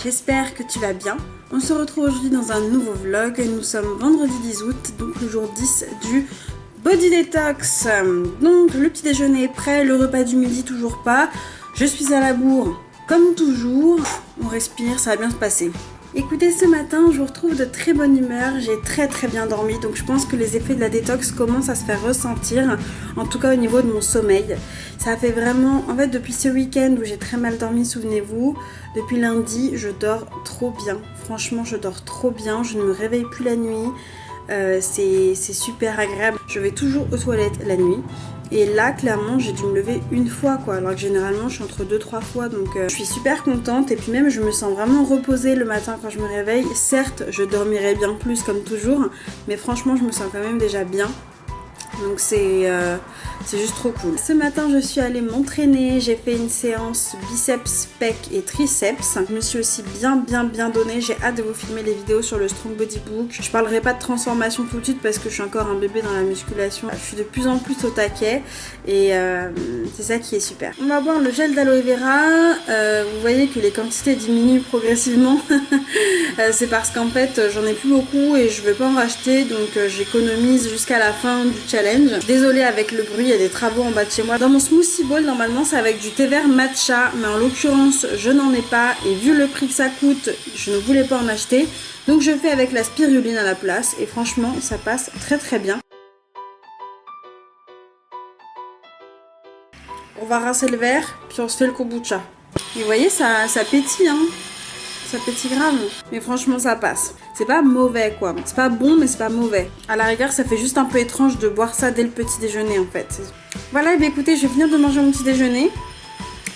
j'espère que tu vas bien. On se retrouve aujourd'hui dans un nouveau vlog. Nous sommes vendredi 10 août, donc le jour 10 du Body Detox. Donc le petit déjeuner est prêt, le repas du midi toujours pas. Je suis à la bourre comme toujours. On respire, ça va bien se passer. Écoutez, ce matin, je vous retrouve de très bonne humeur, j'ai très bien dormi, donc je pense que les effets de la détox commencent à se faire ressentir, en tout cas au niveau de mon sommeil. Ça fait vraiment, en fait depuis ce week-end où j'ai très mal dormi, souvenez-vous, depuis lundi, je dors trop bien. Franchement, je dors trop bien, je ne me réveille plus la nuit, c'est super agréable. Je vais toujours aux toilettes la nuit. Et là, clairement, j'ai dû me lever une fois, quoi. Alors que généralement, je suis entre 2-3 fois. Donc, je suis super contente. Et puis même, je me sens vraiment reposée le matin quand je me réveille. Certes, je dormirai bien plus comme toujours. Mais franchement, je me sens quand même déjà bien. Donc c'est juste trop cool. Ce matin je suis allée m'entraîner, j'ai fait une séance biceps, pec et triceps. Je me suis aussi bien donnée, j'ai hâte de vous filmer les vidéos sur le Strong Body Book. Je parlerai pas de transformation tout de suite parce que je suis encore un bébé dans la musculation. Je suis de plus en plus au taquet et c'est ça qui est super. On va boire le gel d'aloe vera. Vous voyez que les quantités diminuent progressivement. C'est parce qu'en fait j'en ai plus beaucoup et je vais pas en racheter, donc j'économise jusqu'à la fin du challenge. Désolée avec le bruit, il y a des travaux en bas de chez moi. Dans mon smoothie bowl, normalement c'est avec du thé vert matcha, mais en l'occurrence je n'en ai pas et vu le prix que ça coûte, je ne voulais pas en acheter. Donc je fais avec la spiruline à la place et franchement ça passe très bien. On va rincer le verre, puis on se fait le kombucha. Et vous voyez, ça pétille, hein. Ça pétille grave, mais franchement ça passe. C'est pas mauvais quoi, c'est pas bon mais c'est pas mauvais. À la rigueur ça fait juste un peu étrange de boire ça dès le petit déjeuner en fait. Voilà, et bien écoutez, je vais finir de manger mon petit déjeuner.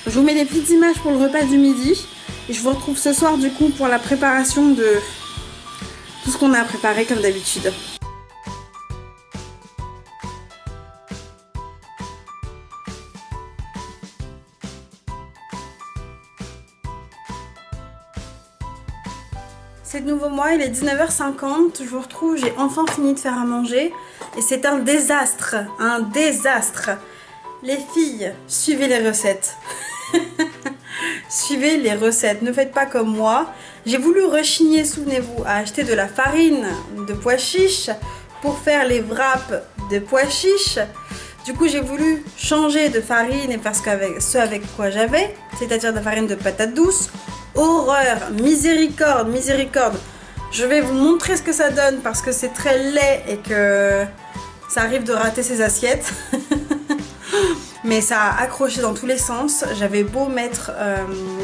Je vous mets des petites images pour le repas du midi. Et je vous retrouve ce soir du coup pour la préparation de tout ce qu'on a préparé comme d'habitude. C'est de nouveau moi, il est 19h50, je vous retrouve, j'ai enfin fini de faire à manger et c'est un désastre, un désastre. Les filles, suivez les recettes. Suivez les recettes, ne faites pas comme moi. J'ai voulu rechigner, souvenez-vous, à acheter de la farine de pois chiches pour faire les wraps de pois chiches. Du coup, j'ai voulu changer de farine et faire ce avec quoi j'avais, c'est-à-dire de la farine de patate douce. Horreur, miséricorde. Je vais vous montrer ce que ça donne parce que c'est très laid et que ça arrive de rater ses assiettes. Mais ça a accroché dans tous les sens. J'avais beau mettre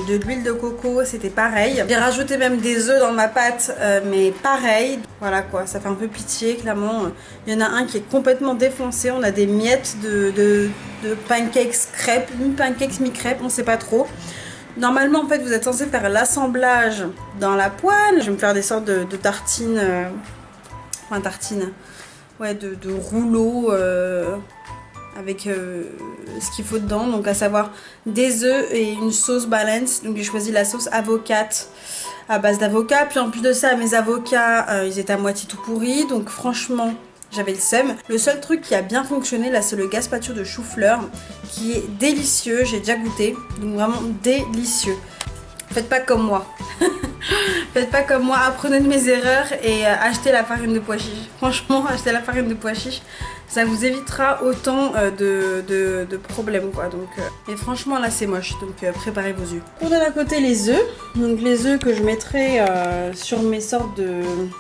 de l'huile de coco, c'était pareil. J'ai rajouté même des œufs dans ma pâte, mais pareil. Voilà quoi, ça fait un peu pitié, clairement. Il y en a un qui est complètement défoncé. On a des miettes de pancakes crêpes, mi-pancakes, mi-crêpes, on sait pas trop. Normalement, en fait, vous êtes censé faire l'assemblage dans la poêle. Je vais me faire des sortes de tartines, enfin tartines, ouais, de rouleaux avec ce qu'il faut dedans. Donc, à savoir des œufs et une sauce balance. Donc, j'ai choisi la sauce avocate à base d'avocat. Puis, en plus de ça, mes avocats, ils étaient à moitié tout pourris. Donc, franchement, j'avais le seum. Le seul truc qui a bien fonctionné là, c'est le gazpacho de chou-fleur qui est délicieux. J'ai déjà goûté, donc vraiment délicieux. Faites pas comme moi. Faites pas comme moi, apprenez de mes erreurs et achetez la farine de pois chiches. Franchement, achetez la farine de pois chiches. Ça vous évitera autant de problèmes quoi. Donc, et franchement là c'est moche, donc préparez vos œufs. Pour de l'autre côté les œufs, donc les œufs que je mettrai sur mes sortes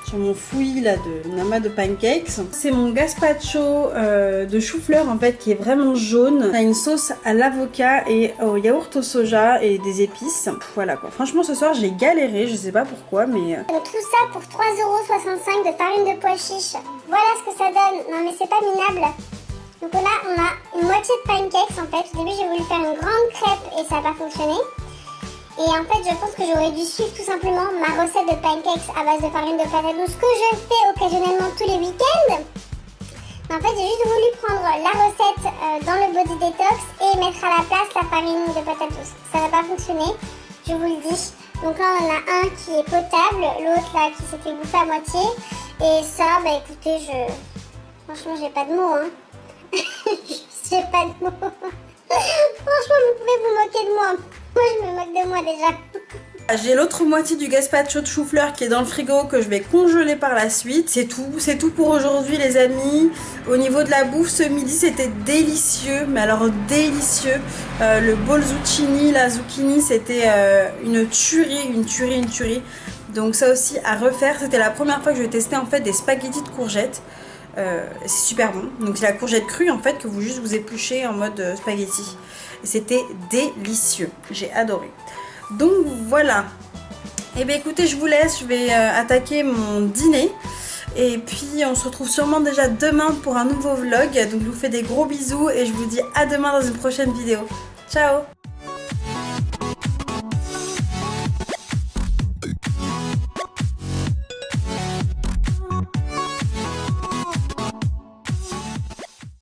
sur mon fouillis là de amas de pancakes. C'est mon gazpacho de chou-fleur en fait qui est vraiment jaune. On a une sauce à l'avocat et au yaourt au soja et des épices. Voilà quoi. Franchement ce soir j'ai galéré, je sais pas pourquoi mais... Donc tout ça pour 3,65 € de farine de pois chiches. Voilà ce que ça donne. Non mais c'est pas minable. Donc on a une moitié de pancakes en fait. Au début j'ai voulu faire une grande crêpe et ça n'a pas fonctionné. Et en fait je pense que j'aurais dû suivre tout simplement ma recette de pancakes à base de farine de patate douce que je fais occasionnellement tous les week-ends. Mais en fait j'ai juste voulu prendre la recette dans le Body Detox et mettre à la place la farine de patate douce. Ça n'a pas fonctionné, je vous le dis. Donc là on en a un qui est potable, l'autre là qui s'est fait bouffer à moitié. Et ça, bah écoutez, franchement j'ai pas de mots hein. J'ai pas de mots. Franchement vous pouvez vous moquer de moi. Moi je me moque de moi déjà. J'ai l'autre moitié du gazpacho de chou-fleur qui est dans le frigo que je vais congeler par la suite. C'est tout pour aujourd'hui les amis. Au niveau de la bouffe, ce midi c'était délicieux, mais alors délicieux. Le bol zucchini, la zucchini, c'était une tuerie. Donc ça aussi à refaire. C'était la première fois que je testais en fait des spaghettis de courgettes. C'est super bon. Donc c'est la courgette crue en fait que vous épluchez en mode spaghetti. Et c'était délicieux. J'ai adoré. Donc voilà. Et bien écoutez, je vous laisse, je vais attaquer mon dîner. Et puis on se retrouve sûrement déjà demain pour un nouveau vlog. Donc je vous fais des gros bisous et je vous dis à demain dans une prochaine vidéo. Ciao!